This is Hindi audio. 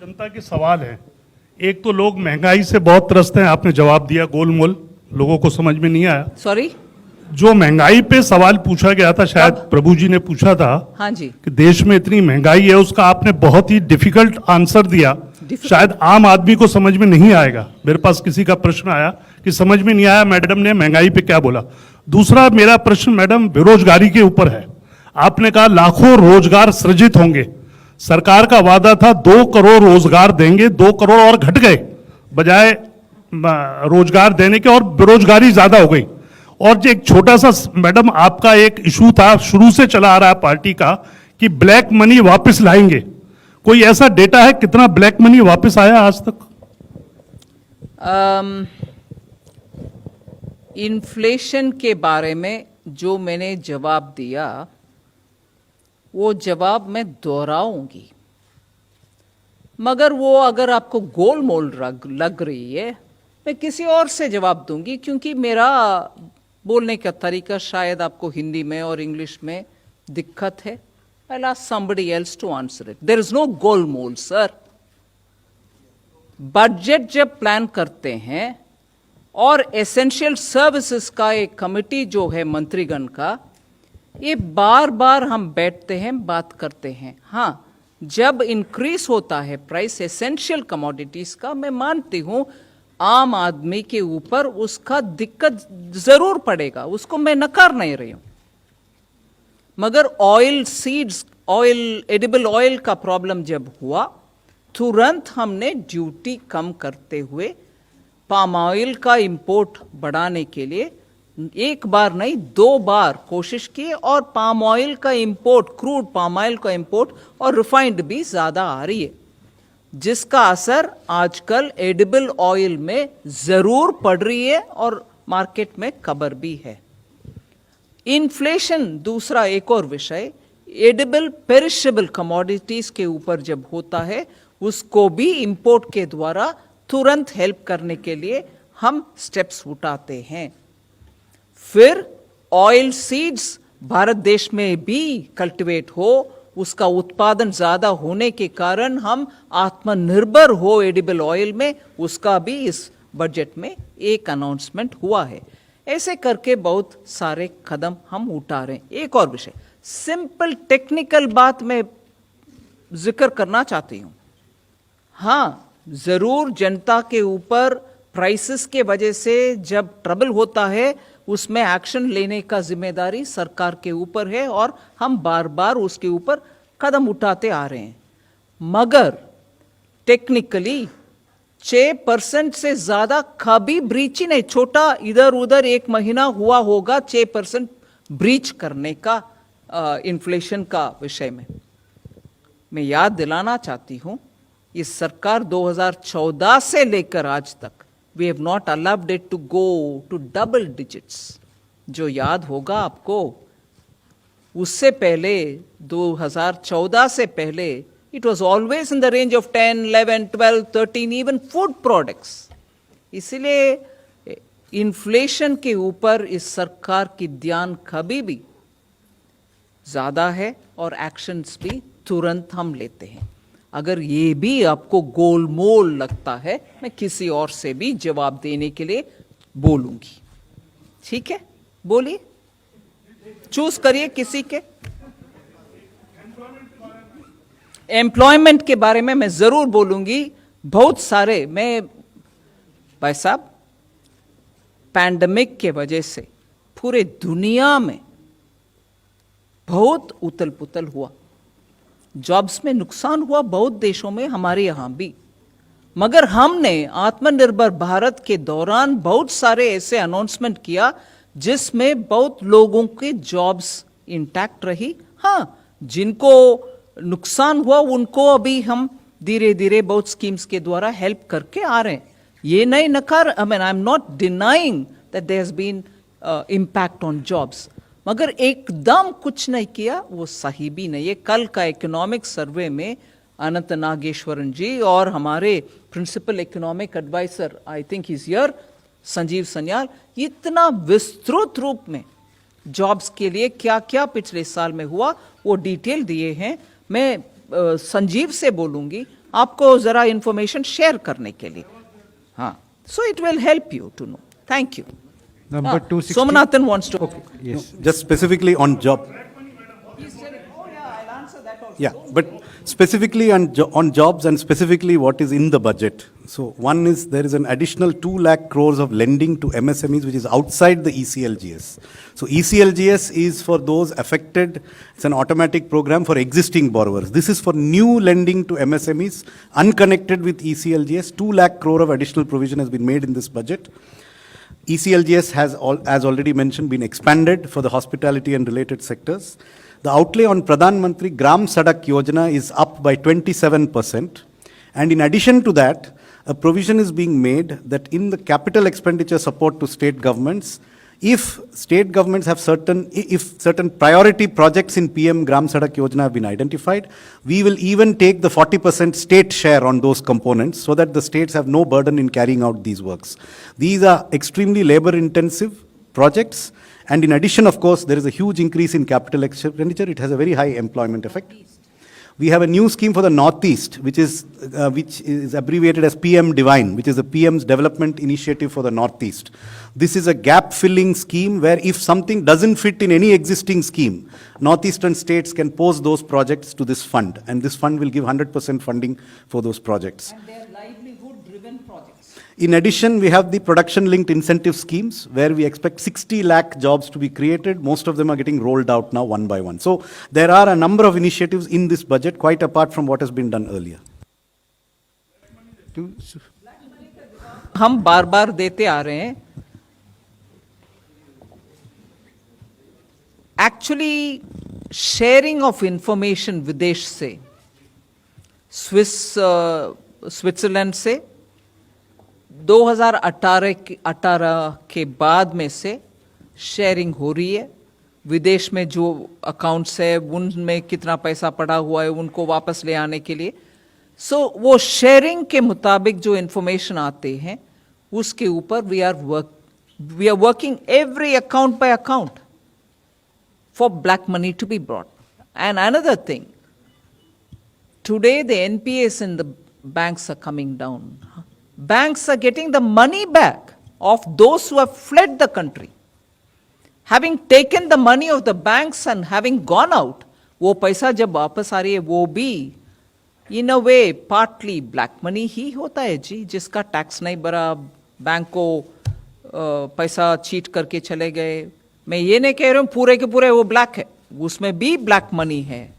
जनता के सवाल है। एक तो लोग महंगाई से बहुत त्रस्त हैं, आपने जवाब दिया गोलमोल, लोगों को समझ में नहीं आया। सॉरी, जो महंगाई पे सवाल पूछा गया था, शायद प्रभु जी ने पूछा था हाँ जी, कि देश में इतनी महंगाई है, उसका आपने बहुत ही डिफिकल्ट आंसर दिया। शायद आम आदमी को समझ में नहीं आएगा। मेरे पास किसी का प्रश्न आया कि समझ में नहीं आया मैडम ने महंगाई पे क्या बोला। दूसरा मेरा प्रश्न मैडम बेरोजगारी के ऊपर है। आपने कहा लाखों रोजगार सृजित होंगे। सरकार का वादा था 2 करोड़ रोजगार देंगे, 2 करोड़ और घट गए बजाय रोजगार देने के, और बेरोजगारी ज्यादा हो गई। और जो एक छोटा सा मैडम आपका एक इशू था, शुरू से चला आ रहा है पार्टी का, कि ब्लैक मनी वापस लाएंगे। कोई ऐसा डेटा है कितना ब्लैक मनी वापस आया आज तक? इन्फ्लेशन के बारे में जो मैंने जवाब दिया वो जवाब मैं दोहराऊंगी, मगर वो अगर आपको गोलमोल लग रही है, मैं किसी और से जवाब दूंगी, क्योंकि मेरा बोलने का तरीका शायद आपको हिंदी में और इंग्लिश में दिक्कत है। I'll ask somebody else to answer it. There is no गोलमोल सर। बजट जब प्लान करते हैं और एसेंशियल सर्विसेज का एक कमिटी जो है मंत्रीगण का, ये बार बार हम बैठते हैं, बात करते हैं। हाँ, जब इंक्रीज होता है प्राइस एसेंशियल कमोडिटीज का, मैं मानती हूं आम आदमी के ऊपर उसका दिक्कत जरूर पड़ेगा, उसको मैं नकार नहीं रही हूं। मगर oil seeds, oil, edible oil का प्रॉब्लम जब हुआ, तुरंत हमने ड्यूटी कम करते हुए पाम ऑयल का इंपोर्ट बढ़ाने के लिए एक बार नहीं 2 बार कोशिश की, और पाम ऑयल का इंपोर्ट, क्रूड पाम ऑयल का इंपोर्ट और रिफाइंड भी ज्यादा आ रही है, जिसका असर आजकल एडिबल ऑयल में जरूर पड़ रही है और मार्केट में खबर भी है। इन्फ्लेशन दूसरा एक और विषय, एडिबल पेरिशेबल कमोडिटीज के ऊपर जब होता है, उसको भी इंपोर्ट के द्वारा तुरंत हेल्प करने के लिए हम स्टेप्स उठाते हैं। फिर ऑयल सीड्स भारत देश में भी कल्टीवेट हो, उसका उत्पादन ज्यादा होने के कारण हम आत्मनिर्भर हो एडिबल ऑयल में, उसका भी इस बजट में एक अनाउंसमेंट हुआ है। ऐसे करके बहुत सारे कदम हम उठा रहे हैं। एक और विषय, सिंपल टेक्निकल बात मैं जिक्र करना चाहती हूं। हाँ, जरूर जनता के ऊपर प्राइसेस के वजह से जब ट्रबल होता है, उसमें एक्शन लेने का जिम्मेदारी सरकार के ऊपर है, और हम बार बार उसके ऊपर कदम उठाते आ रहे हैं। मगर टेक्निकली 6% से ज्यादा कभी ब्रीच ही नहीं, छोटा इधर उधर 1 महीना हुआ होगा 6% ब्रीच करने का इन्फ्लेशन का विषय में। मैं याद दिलाना चाहती हूं, इस सरकार 2014 से लेकर आज तक we have not allowed it to go to double digits। जो याद होगा आपको, उससे पहले 2014 से पहले it was always in the range of 10, 11, 12, 13, even food products। इसलिए इन्फ्लेशन के ऊपर इस सरकार की ध्यान कभी भी ज्यादा है, और एक्शंस भी तुरंत हम लेते हैं। अगर ये भी आपको गोलमोल लगता है, मैं किसी और से भी जवाब देने के लिए बोलूंगी। ठीक है, बोलिए, चूज करिए किसी के। एम्प्लॉयमेंट के बारे में मैं जरूर बोलूंगी। बहुत सारे, मैं भाई साहब, पैंडेमिक के वजह से पूरे दुनिया में बहुत उथल पुथल हुआ, जॉब्स में नुकसान हुआ बहुत देशों में, हमारे यहां भी। मगर हमने आत्मनिर्भर भारत के दौरान बहुत सारे ऐसे अनाउंसमेंट किया जिसमें बहुत लोगों के जॉब्स इंटैक्ट रही। हाँ, जिनको नुकसान हुआ उनको अभी हम धीरे धीरे बहुत स्कीम्स के द्वारा हेल्प करके आ रहे हैं। ये नहीं नकार, I am not denying that there has been impact on jobs, मगर एकदम कुछ नहीं किया वो सही भी नहीं है। कल का इकोनॉमिक सर्वे में अनंत नागेश्वरन जी और हमारे principal economic adviser, I think his here, Sanjeev Sanyal, इतना विस्तृत रूप में जॉब्स के लिए क्या क्या पिछले साल में हुआ वो डिटेल दिए हैं। मैं संजीव से बोलूंगी आपको जरा इंफॉर्मेशन शेयर करने के लिए. हाँ, so it will help you to know. Thank you. Number 260. Somanathan wants to. Okay, yes. Just specifically on job. He's telling, oh yeah, I'll answer that also. Yeah, but specifically on jobs and specifically what is in the budget. So one is there is an additional 2 lakh crores of lending to MSMEs which is outside the ECLGS. So ECLGS is for those affected. It's an automatic program for existing borrowers. This is for new lending to MSMEs unconnected with ECLGS. 2 lakh crore of additional provision has been made in this budget. ECLGS has, as already mentioned, been expanded for the hospitality and related sectors. The outlay on Pradhan Mantri Gram Sadak Yojana is up by 27%. And in addition to that, a provision is being made that in the capital expenditure support to state governments, if state governments have certain priority projects in PM Gram Sadak Yojana have been identified, we will even take the 40% state share on those components so that the states have no burden in carrying out these works. These are extremely labor intensive projects, and in addition, of course, there is a huge increase in capital expenditure. It has a very high employment effect. We have a new scheme for the Northeast, which is abbreviated as PM Divine, which is the PM's development initiative for the Northeast. This is a gap-filling scheme where if something doesn't fit in any existing scheme, Northeastern states can post those projects to this fund, and this fund will give 100% funding for those projects. And they are livelihood-driven projects. In addition, we have the production-linked incentive schemes where we expect 60 lakh jobs to be created. Most of them are getting rolled out now one by one. So there are a number of initiatives in this budget, quite apart from what has been done earlier. हम बार बार देते आ रहे हैं. Actually, sharing of information विदेश से, स्विट्जरलैंड से 2018 के बाद में से शेयरिंग हो रही है. विदेश में जो अकाउंट्स है उनमें कितना पैसा पड़ा हुआ है उनको वापस ले आने के लिए. सो वो शेयरिंग के मुताबिक जो इंफॉर्मेशन आते हैं उसके ऊपर we are working every account by account for black money to be brought. And another thing, today the NPAs in the banks are coming down. Banks are getting the money back of those who have fled the country. Having taken the money of the banks and having gone out, वो पैसा जब वापस आ रही है वो भी in a way partly black money ही होता है जी, जिसका टैक्स नहीं भरा, बैंक को पैसा चीट करके चले गए. मैं ये नहीं कह रहा हूँ पूरे के पूरे वो ब्लैक है, उसमें भी ब्लैक मनी है.